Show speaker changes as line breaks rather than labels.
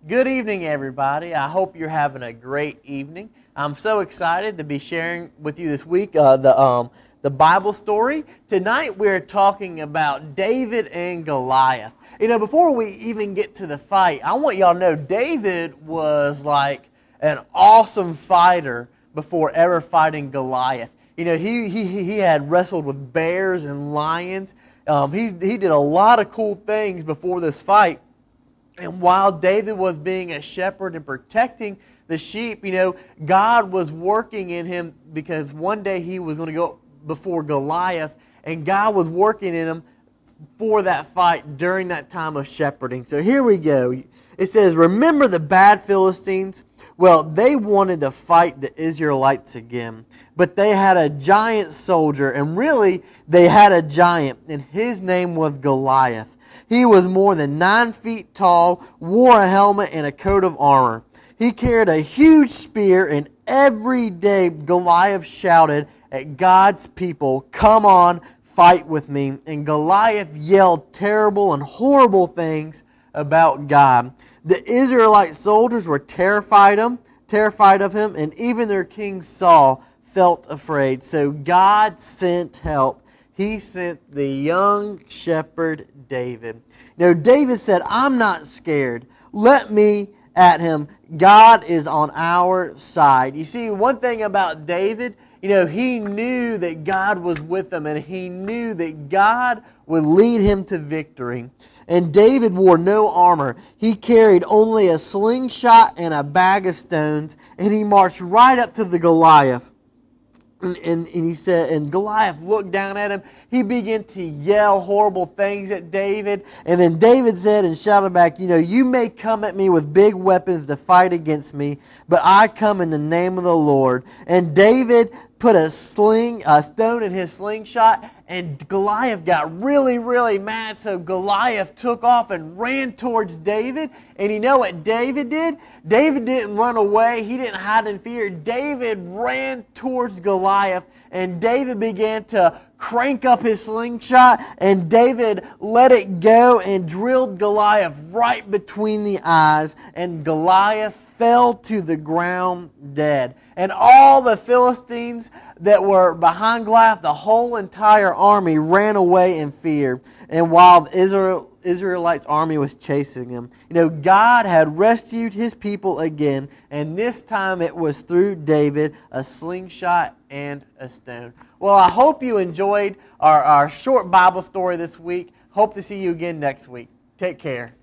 Good evening, everybody. I hope you're having a great evening. I'm so excited to be sharing with you this week the Bible story. Tonight we're talking about David and Goliath. Before we even get to the fight, I want y'all to know David was like an awesome fighter before ever fighting Goliath. He had wrestled with bears and lions. He did a lot of cool things before this fight. And while David was being a shepherd and protecting the sheep, God was working in him because one day he was going to go before Goliath, and God was working in him for that fight during that time of shepherding. So here we go. It says, "Remember the bad Philistines? Well, they wanted to fight the Israelites again, but they had a giant soldier, and really, they had a giant, and his name was Goliath. He was more than 9 feet tall, wore a helmet and a coat of armor. He carried a huge spear, and every day Goliath shouted at God's people, 'Come on, fight with me.' And Goliath yelled terrible and horrible things about God. The Israelite soldiers were terrified of him, and even their king Saul felt afraid. So God sent help. He sent the young shepherd David. David said, 'I'm not scared. Let me at him. God is on our side.'" You see, one thing about David, he knew that God was with him, and he knew that God would lead him to victory. And David wore no armor. He carried only a slingshot and a bag of stones, and he marched right up to the Goliath. And he said, and Goliath looked down at him. He began to yell horrible things at David. And then David said and shouted back, "You may come at me with big weapons to fight against me, but I come in the name of the Lord." And David put a stone in his slingshot, and Goliath got really, really mad. So Goliath took off and ran towards David. And you know what David did? David didn't run away. He didn't hide in fear. David ran towards Goliath, and David began to crank up his slingshot, and David let it go and drilled Goliath right between the eyes, and Goliath fell to the ground dead. And all the Philistines that were behind Goliath, the whole entire army ran away in fear. And while the Israelites' army was chasing him, God had rescued his people again, and this time it was through David, a slingshot and a stone. Well, I hope you enjoyed our short Bible story this week. Hope to see you again next week. Take care.